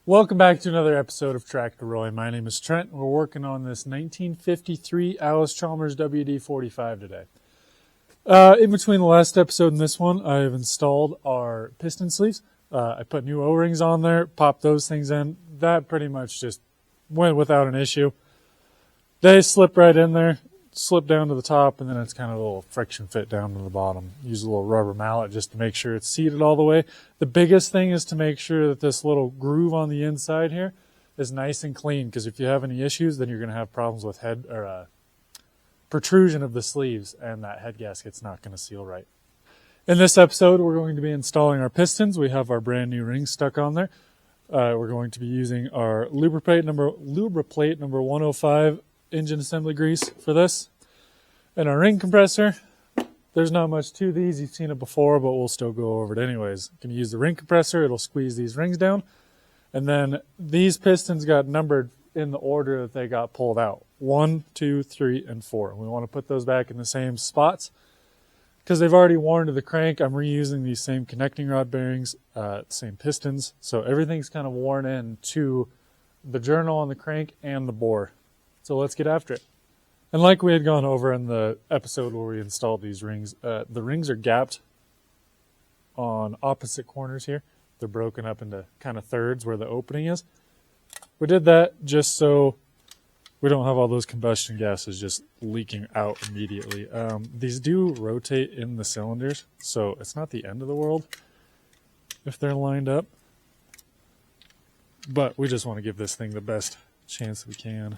Welcome back to another episode of Tractor Roy. My name is Trent. We're working on this 1953 Allis Chalmers WD45 today. In between the last episode and this one, I've installed our piston sleeves. I put new O-rings on there, popped those things in. That pretty much just went without an issue. They slip right in there, slip down to the top, and then it's kind of a little friction fit down to the bottom. Use a little rubber mallet just to make sure it's seated all the way. The biggest thing is to make sure that this little groove on the inside here is nice and clean, because if you have any issues, then you're going to have problems with head or protrusion of the sleeves, and that head gasket's not going to seal right. In this episode, we're going to be installing our pistons. We have our brand new rings stuck on there. We're going to be using our lubriplate number 105 engine assembly grease for this. And our ring compressor, there's not much to these. You've seen it before, but we'll still go over it anyways. You can use the ring compressor. It'll squeeze these rings down. And then these pistons got numbered in the order that they got pulled out. 1, 2, 3, and 4. We want to put those back in the same spots. Because they've already worn to the crank, I'm reusing these same connecting rod bearings, same pistons. So everything's kind of worn in to the journal on the crank and the bore. So let's get after it. And like we had gone over in the episode where we installed these rings, the rings are gapped on opposite corners here. They're broken up into kind of thirds where the opening is. We did that just so we don't have all those combustion gases just leaking out immediately. These do rotate in the cylinders, so it's not the end of the world if they're lined up. But we just want to give this thing the best chance we can.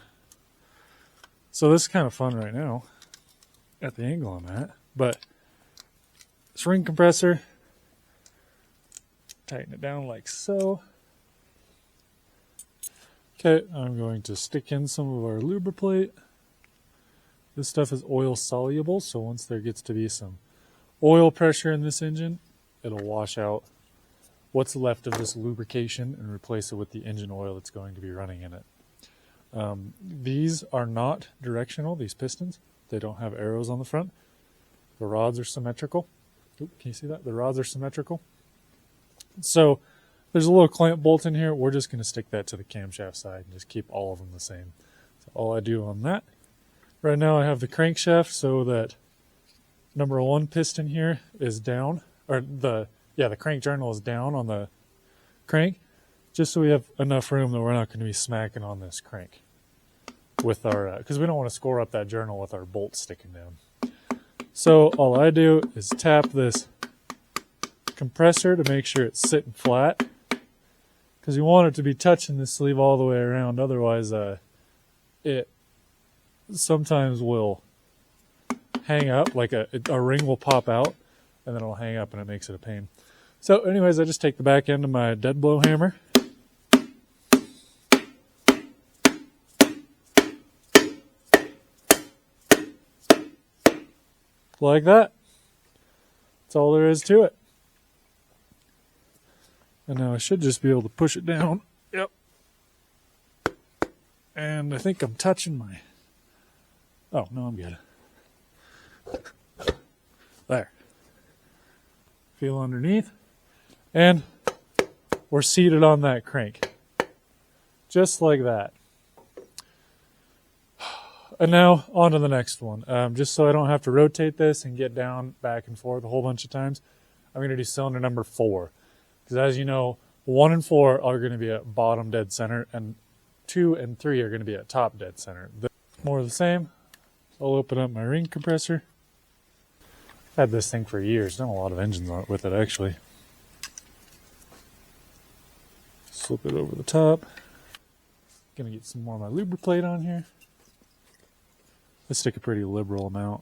So this is kind of fun right now at the angle I'm at. But this ring compressor, tighten it down like so. Okay, I'm going to stick in some of our lubriplate. This stuff is oil soluble, so once there gets to be some oil pressure in this engine, it'll wash out what's left of this lubrication and replace it with the engine oil that's going to be running in it. These are not directional, these pistons. They don't have arrows on the front. The rods are symmetrical. Oop, can you see that? The rods are symmetrical. So there's a little clamp bolt in here. We're just going to stick that to the camshaft side and just keep all of them the same. So all I do on that. Right now I have the crankshaft so that number 1 piston here is down, or the crank journal is down on the crank, just so we have enough room that we're not going to be smacking on this crank with our, because we don't want to score up that journal with our bolts sticking down. So all I do is tap this compressor to make sure it's sitting flat, because you want it to be touching the sleeve all the way around. Otherwise, it sometimes will hang up, like a ring will pop out, and then it'll hang up, and it makes it a pain. So anyways, I just take the back end of my dead blow hammer, like that. That's all there is to it. And now I should just be able to push it down. Yep. And I think I'm touching my... Oh, no, I'm good. There. Feel underneath. And we're seated on that crank. Just like that. And now on to the next one. Just so I don't have to rotate this and get down back and forth a whole bunch of times, I'm going to do cylinder number 4. Because as you know, 1 and 4 are going to be at bottom dead center, and 2 and 3 are going to be at top dead center. More of the same. I'll open up my ring compressor. I've had this thing for years. Done a lot of engines on it with it, actually. Slip it over the top. Gonna get some more of my lubriplate on here. Let's stick a pretty liberal amount.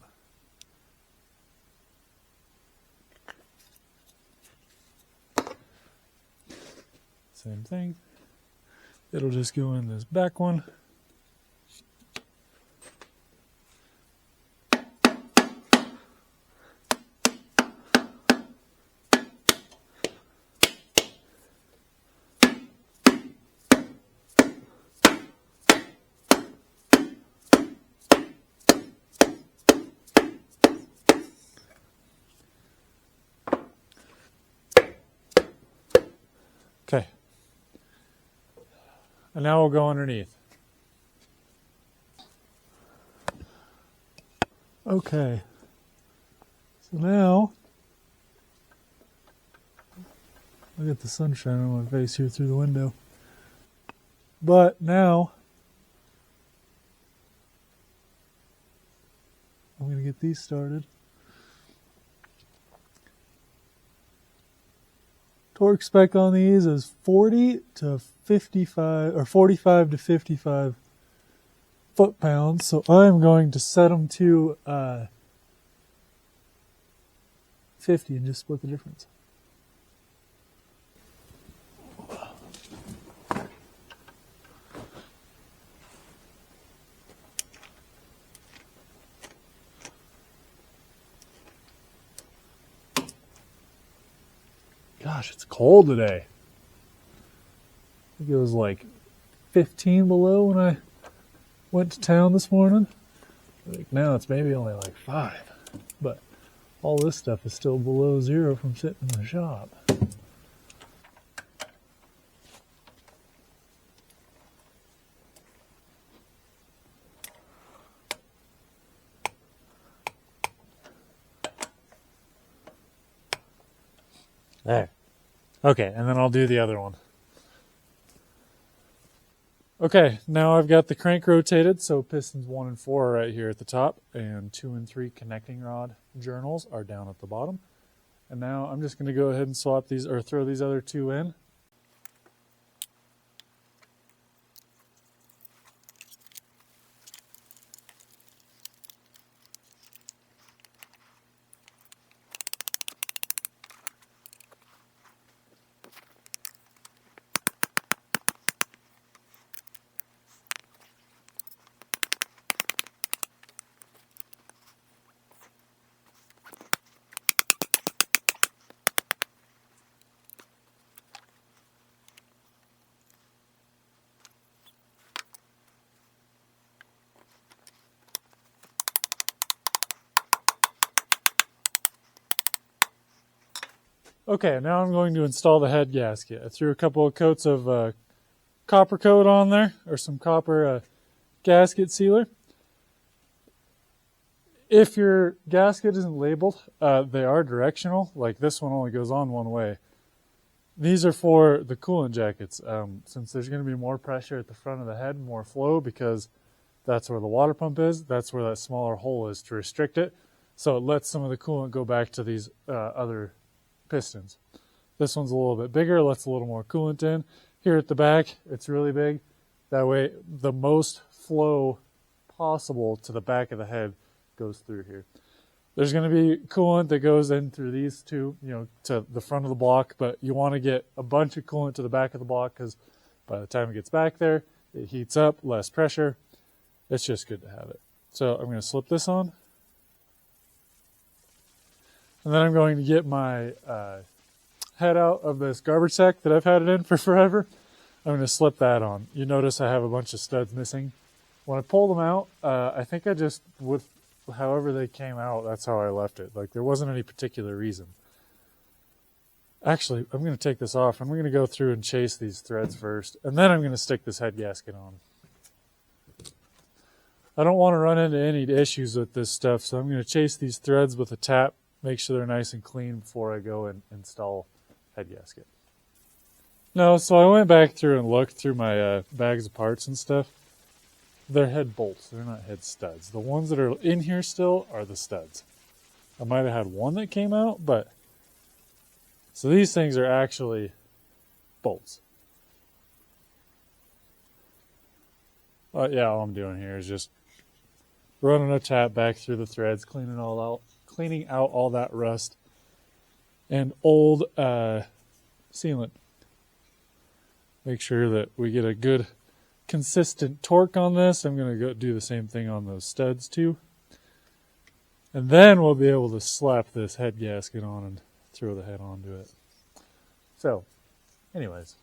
Same thing. It'll just go in this back one. Okay. And now we'll go underneath. Okay. So now, I get the sunshine on my face here through the window. But now, I'm going to get these started. Torque spec on these is 40 to 55, or 45 to 55 foot-pounds. So I'm going to set them to 50 and just split the difference. Gosh, it's cold today. I think it was like 15 below when I went to town this morning. Like now it's maybe only like 5. But all this stuff is still below 0 from sitting in the shop. There. Okay, and then I'll do the other one. Okay, now I've got the crank rotated, so pistons 1 and 4 are right here at the top, and 2 and 3 connecting rod journals are down at the bottom. And now I'm just going to go ahead and swap these, or throw these other 2 in. Okay, now I'm going to install the head gasket. I threw a couple of coats of copper coat on there, or some copper gasket sealer. If your gasket isn't labeled, they are directional. Like this one only goes on one way. These are for the coolant jackets. Since there's going to be more pressure at the front of the head, more flow, because that's where the water pump is. That's where that smaller hole is to restrict it. So it lets some of the coolant go back to these other pistons. This one's a little bit bigger, lets a little more coolant in. Here at the back, it's really big. That way, the most flow possible to the back of the head goes through here. There's going to be coolant that goes in through these two, to the front of the block, but you want to get a bunch of coolant to the back of the block because by the time it gets back there, it heats up, less pressure. It's just good to have it. So I'm going to slip this on. And then I'm going to get my head out of this garbage sack that I've had it in for forever. I'm going to slip that on. You notice I have a bunch of studs missing. When I pull them out, I think I just, with however they came out, that's how I left it. Like there wasn't any particular reason. Actually, I'm going to take this off. I'm going to go through and chase these threads first, and then I'm going to stick this head gasket on. I don't want to run into any issues with this stuff, so I'm going to chase these threads with a tap. Make sure they're nice and clean before I go and install head gasket. No, so I went back through and looked through my bags of parts and stuff. They're head bolts. They're not head studs. The ones that are in here still are the studs. I might have had one that came out, but... So these things are actually bolts. Yeah, all I'm doing here is just running a tap back through the threads, cleaning out all that rust and old sealant. Make sure that we get a good consistent torque on this. I'm going to go do the same thing on those studs too. And then we'll be able to slap this head gasket on and throw the head onto it. So, anyways.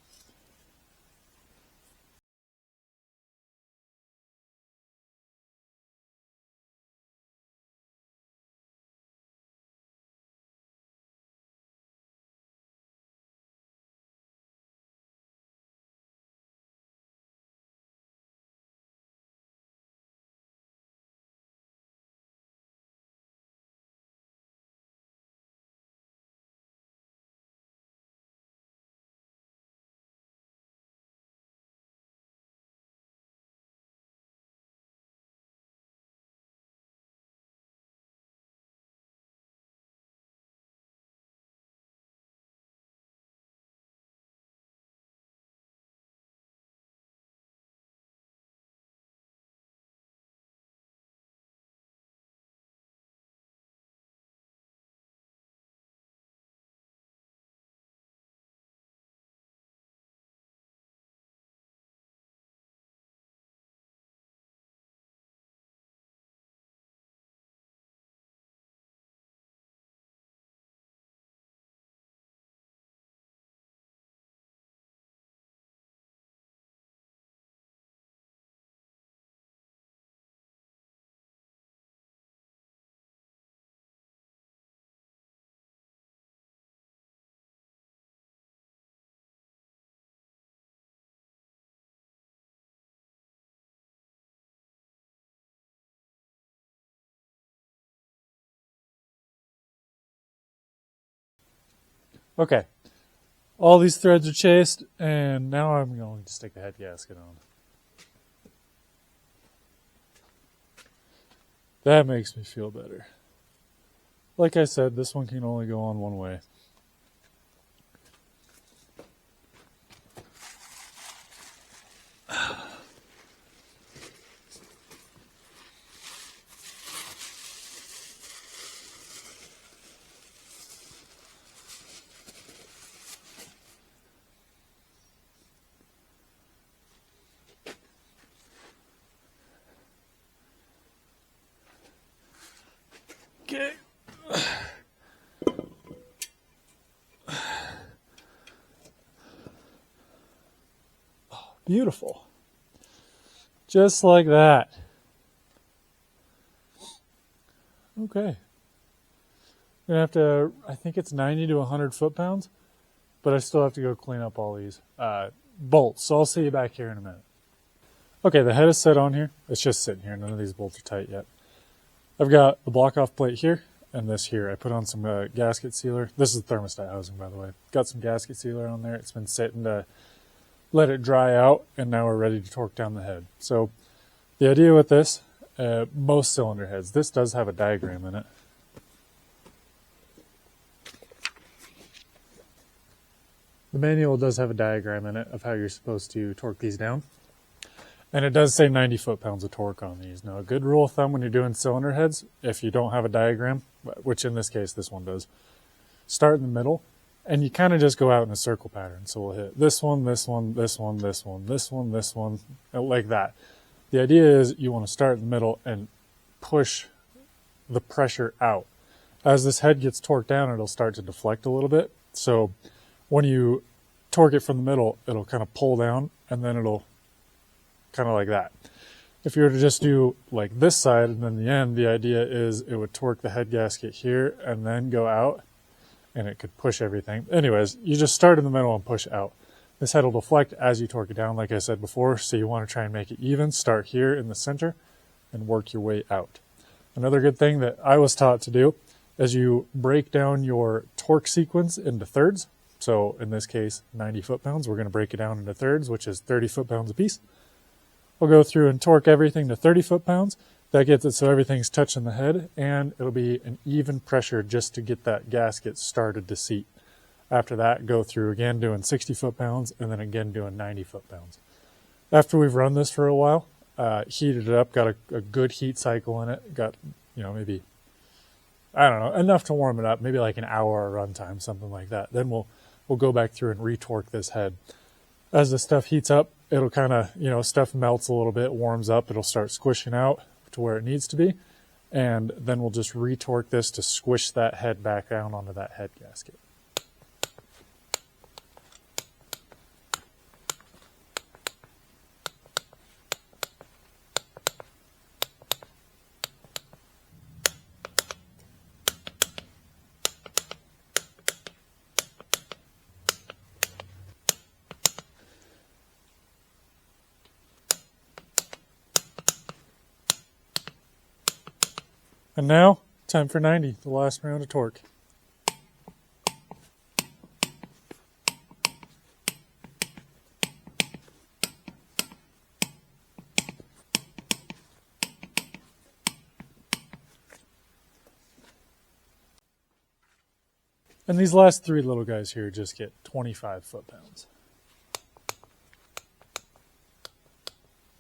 Okay, all these threads are chased, and now I'm going to stick the head gasket on. That makes me feel better. Like I said, this one can only go on one way. Okay. Beautiful. Just like that. Okay. I'm gonna have to, I think it's 90 to 100 foot-pounds, but I still have to go clean up all these bolts. So I'll see you back here in a minute. Okay, the head is set on here. It's just sitting here. None of these bolts are tight yet. I've got the block-off plate here and this here. I put on some gasket sealer. This is the thermostat housing, by the way. Got some gasket sealer on there. It's been sitting to let it dry out, and now we're ready to torque down the head. So the idea with this, most cylinder heads, this does have a diagram in it. The manual does have a diagram in it of how you're supposed to torque these down. And it does say 90 foot-pounds of torque on these. Now, a good rule of thumb when you're doing cylinder heads, if you don't have a diagram, which in this case this one does, start in the middle, and you kind of just go out in a circle pattern. So we'll hit this one, this one, this one, this one, this one, this one, like that. The idea is you want to start in the middle and push the pressure out. As this head gets torqued down, it'll start to deflect a little bit. So when you torque it from the middle, it'll kind of pull down, and then it'll kind of like that. If you were to just do like this side and then the end, the idea is it would torque the head gasket here and then go out, and it could push everything. Anyways, you just start in the middle and push out. This head will deflect as you torque it down, like I said before, so you want to try and make it even. Start here in the center and work your way out. Another good thing that I was taught to do is you break down your torque sequence into thirds. So in this case, 90 foot-pounds. We're going to break it down into thirds, which is 30 foot-pounds apiece. We'll go through and torque everything to 30 foot-pounds. That gets it so everything's touching the head, and it'll be an even pressure just to get that gasket started to seat. After that, go through again doing 60 foot-pounds, and then again doing 90 foot-pounds. After we've run this for a while, heated it up, got a good heat cycle in it, got, maybe, I don't know, enough to warm it up, maybe like an hour runtime, something like that. Then we'll go back through and retorque this head. As the stuff heats up, it'll kind of, stuff melts a little bit, warms up, it'll start squishing out to where it needs to be, and then we'll just retorque this to squish that head back down onto that head gasket. And now, time for 90, the last round of torque. And these last three little guys here just get 25 foot-pounds.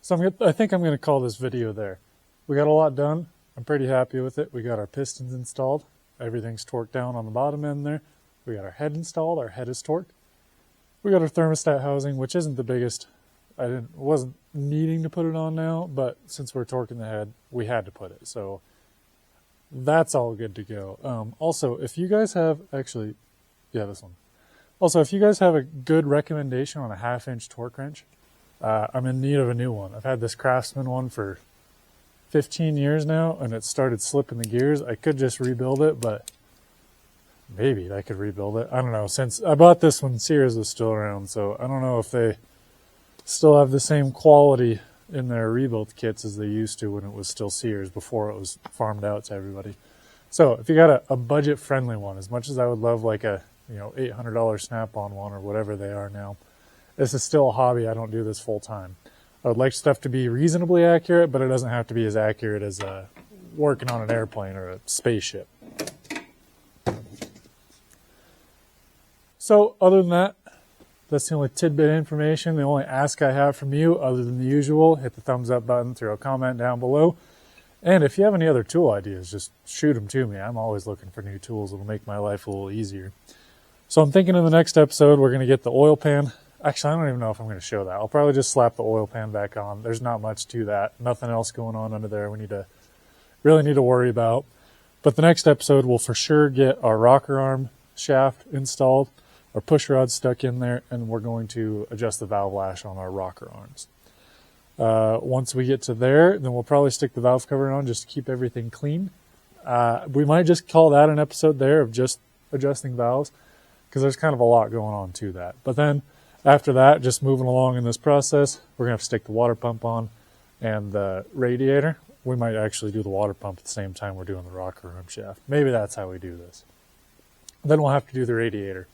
So I think I'm going to call this video there. We got a lot done. I'm pretty happy with it. We got our pistons installed. Everything's torqued down on the bottom end there. We got our head installed. Our head is torqued. We got our thermostat housing, which isn't the biggest. Wasn't needing to put it on now, but since we're torquing the head, we had to put it. So that's all good to go. Also, if you guys have this one. Also, if you guys have a good recommendation on a 1/2-inch torque wrench, I'm in need of a new one. I've had this Craftsman one for 15 years now, and it started slipping the gears. I could just rebuild it, but maybe I could rebuild it. I don't know. Since I bought this when Sears was still around, so I don't know if they still have the same quality in their rebuilt kits as they used to when it was still Sears, before it was farmed out to everybody. So if you got a budget-friendly one, as much as I would love like a $800 Snap-on one or whatever they are now. This is still a hobby. I don't do this full time. I would like stuff to be reasonably accurate, but it doesn't have to be as accurate as working on an airplane or a spaceship. So other than that, that's the only tidbit of information. The only ask I have from you, other than the usual, hit the thumbs up button, throw a comment down below. And if you have any other tool ideas, just shoot them to me. I'm always looking for new tools. It'll make my life a little easier. So I'm thinking in the next episode, we're going to get the oil pan. Actually, I don't even know if I'm going to show that. I'll probably just slap the oil pan back on. There's not much to that. Nothing else going on under there we really need to worry about. But the next episode, we'll for sure get our rocker arm shaft installed, our push rod stuck in there, and we're going to adjust the valve lash on our rocker arms. Once we get to there, then we'll probably stick the valve cover on just to keep everything clean. We might just call that an episode there of just adjusting valves, because there's kind of a lot going on to that. But then after that, just moving along in this process, we're going to have to stick the water pump on and the radiator. We might actually do the water pump at the same time we're doing the rocker arm shaft. Maybe that's how we do this. Then we'll have to do the radiator.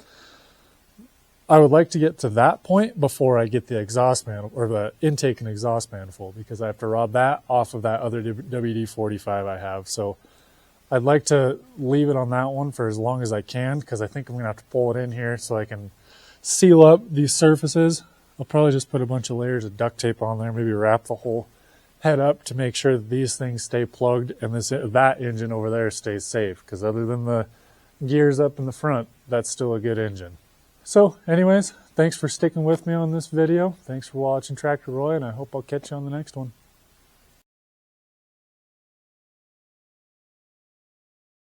I would like to get to that point before I get the exhaust manifold, or the intake and exhaust manifold, because I have to rob that off of that other WD45 I have. So I'd like to leave it on that one for as long as I can, because I think I'm going to have to pull it in here so I can seal up these surfaces. I'll probably just put a bunch of layers of duct tape on there, maybe wrap the whole head up to make sure that these things stay plugged and that engine over there stays safe, because other than the gears up in the front, that's still a good engine. So anyways, thanks for sticking with me on this video. Thanks for watching Tractor Roy, and I hope I'll catch you on the next one.